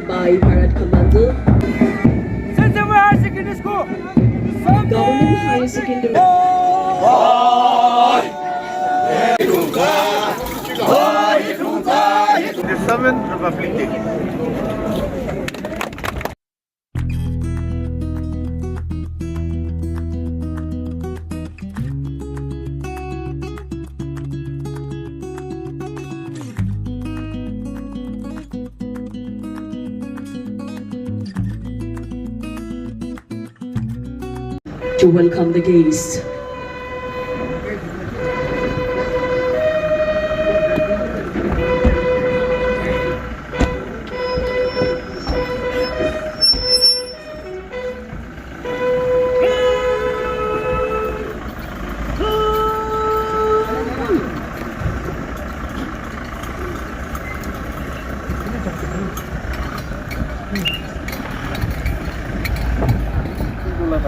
led by Bharat Commander, Government Higher Secondary. The 7th Republic Day. To welcome the guests.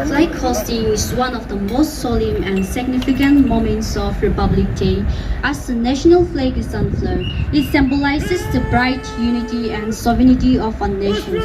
Flag hosting is one of the most solemn and significant moments of Republic Day. As the national flag is unfurled, it symbolizes the bright unity and sovereignty of our nation.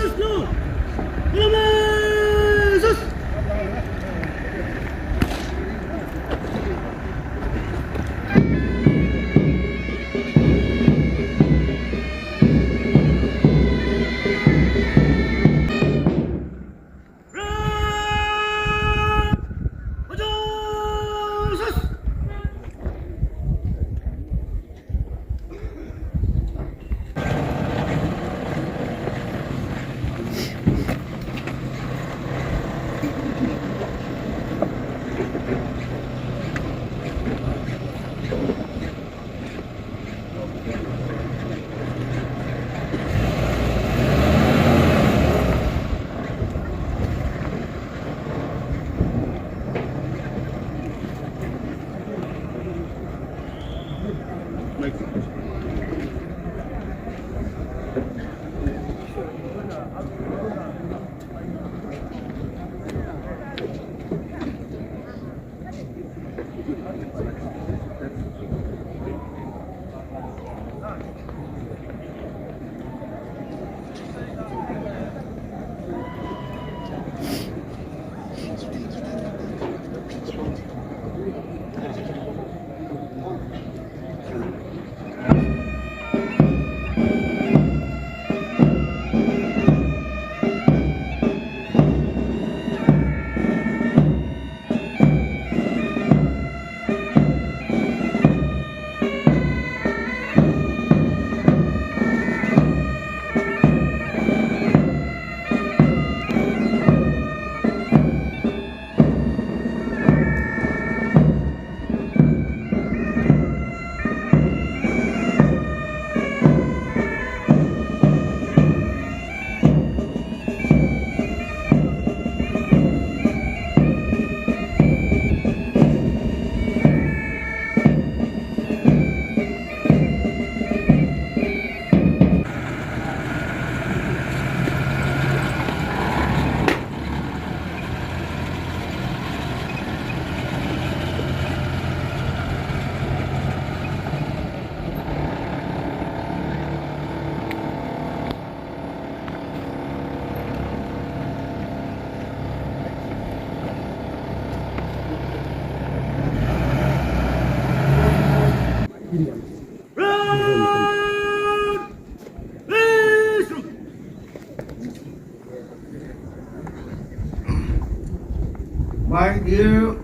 My dear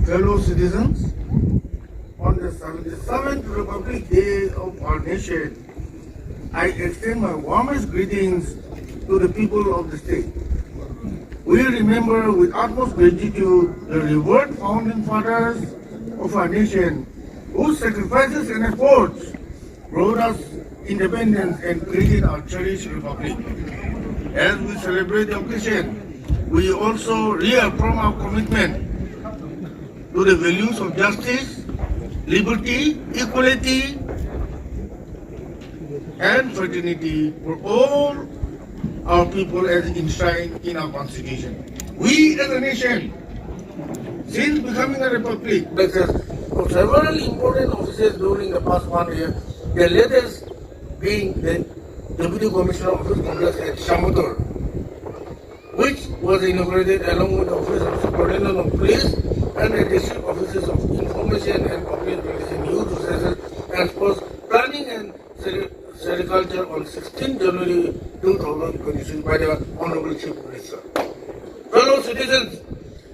fellow citizens, on the 77th Republic Day of our nation, I extend my warmest greetings to the people of the state. We remember with utmost gratitude the revered founding fathers of our nation whose sacrifices and efforts brought us independence and created our cherished republic. As we celebrate the occasion, we also reaffirm our commitment to the values of justice, liberty, equality, and fraternity for all our people as enshrined in our constitution. We as a nation, since becoming a republic, for several important offices during the past 1 year, the latest being the Deputy Commissioner Office Complex at Shamator, which was inaugurated along with the Office of Superintendent of Police and the District Offices of Information and Public Relations, Youth Resources and Sports Planning and Sericulture on 16 January 2026 by the Honorable Chief Minister. Fellow citizens,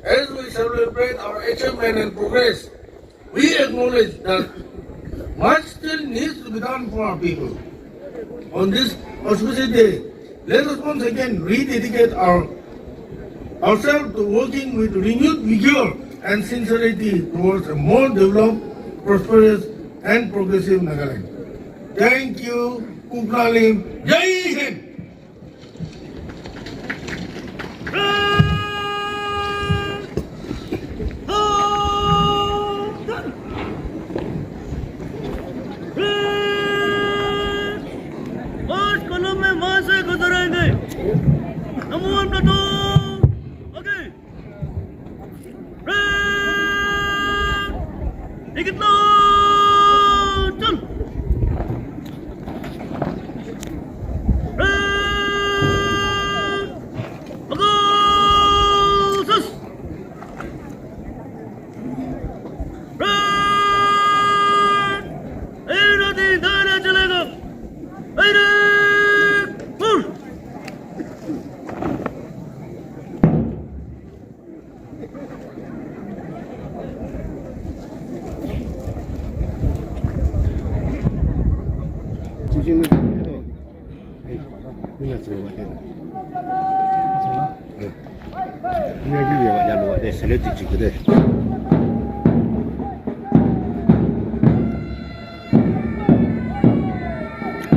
as we celebrate our achievement and progress, we acknowledge that much still needs to be done for our people. On this auspicious day, let us once again rededicate ourselves to working with renewed vigor and sincerity towards a more developed, prosperous, and progressive Nagaland. Thank you. Kuklalim. Jai Hind.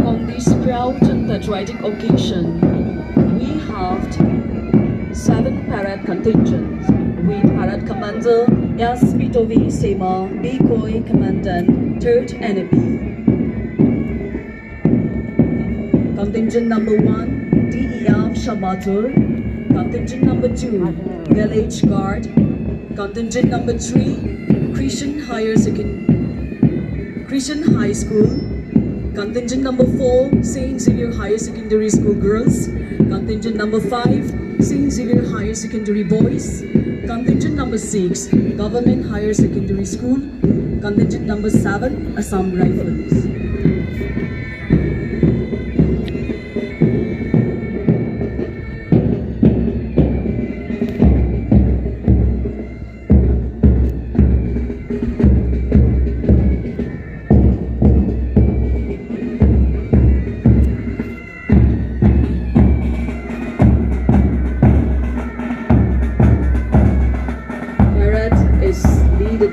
On this proud patriotic occasion, we have 7 parade contingents with Parade Commander S. Pitovi Sema, Bikoi Commandant, 3rd NAP. Contingent number 1, DEF Shamator. Contingent number 2, Village Guard. Contingent number 3, Christian High School. Contingent number 4, St. Xavier Higher Secondary School Girls. Contingent number 5, St. Xavier Higher Secondary Boys. Contingent number 6, Government Higher Secondary School. Contingent number 7, Assam Rifles.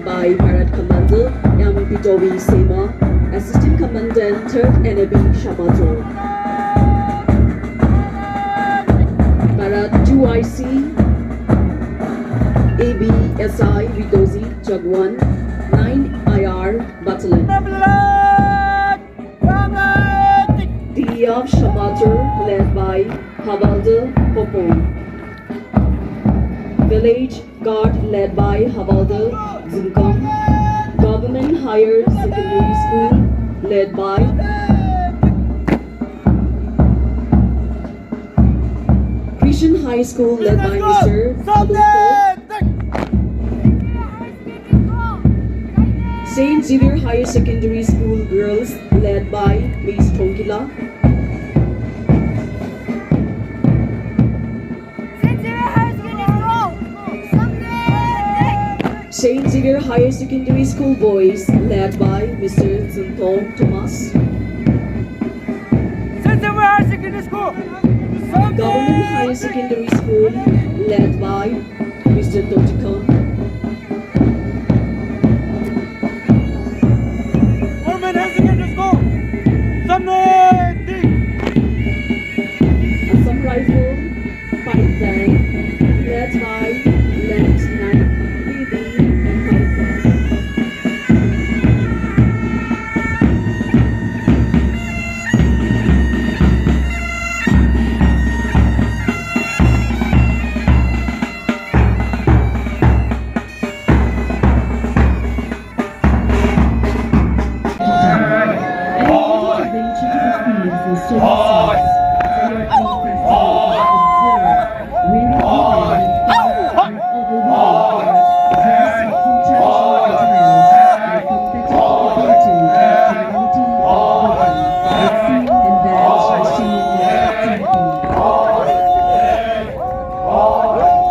By Parade Commander M. Pitovi Sema, Assistant Commandant 3rd NAB Shamator. Parade 2IC ABSI Vidozi Jagwan 9IR Battalion. DEF Shamator led by Havalda Popon. Village Guard led by Havalda Zinkam. Government Higher Secondary School led by Christian High School led by Mr. Adolfo. St. Xavier Higher Secondary School Girls led by Miss Tongkila. St. Xavier Higher Secondary School Boys led by Mr. Zunto Thomas. St. Xavier Higher Secondary School. Government Higher Secondary School led by Mr. Totikan. Government Higher Secondary School. Assam Rifle 5 Band led by Lieutenant BB and 5 Band. beautiful students. For your own festival of observe, wearing women and overwhelming dress in traditional attires and competitive ability and community of women with sing and dance or singing activity. Cultural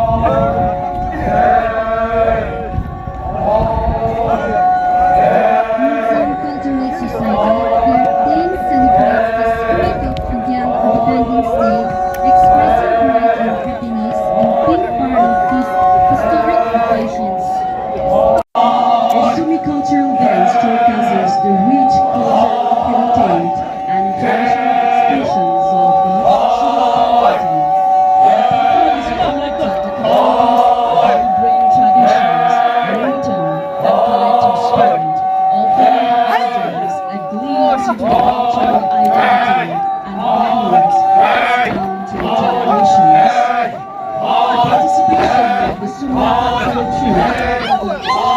Society, their day celebrates the spirit of Indian Independence Day, expressing pride and happiness in being part of these historic occasions. Ashumi cultural dance showcases the rich cultural heritage and traditional expressions of the Ashumi community. It is important to communities to bring traditions, wisdom, and collective spirit, offering visitors a glimpse into the cultural identity and values passed down to generations. The participation of the Summa cultural troupe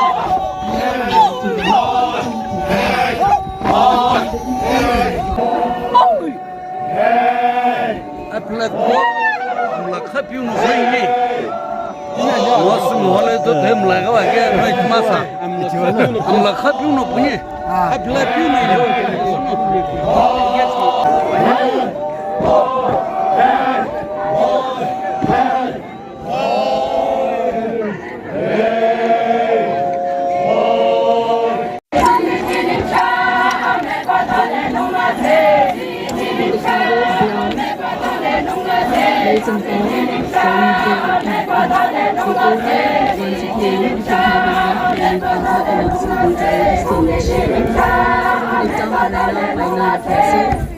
khapyu no hoine mosum hole to them lagawa ke right masa amla khapyu no puni apla pyu no Ladies and gentlemen, so we once again to have a and announcement on the stage. It's done by Nagaland Legislative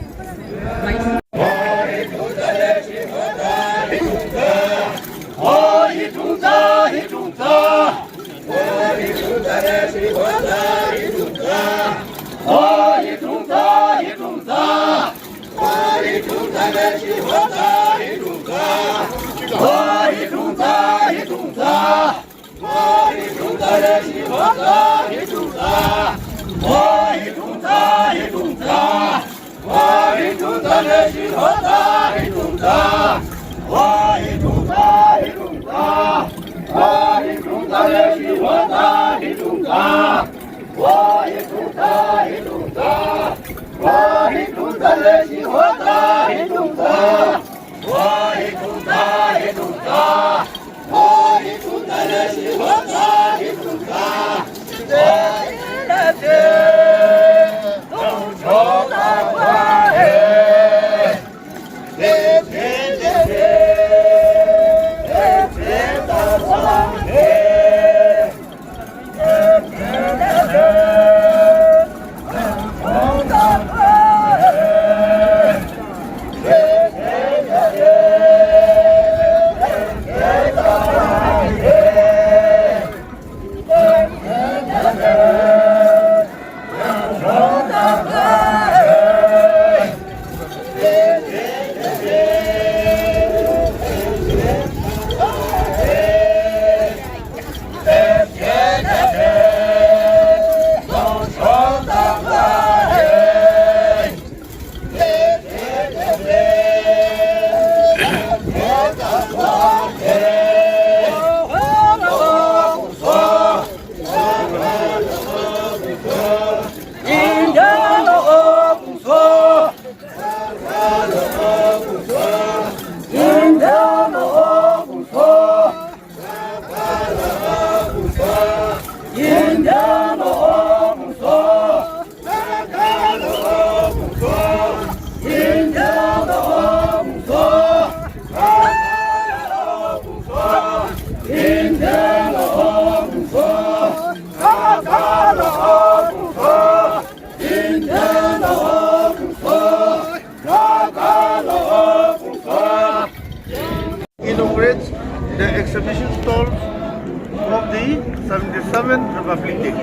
inaugurates the exhibition stalls of the 77th Republic Day.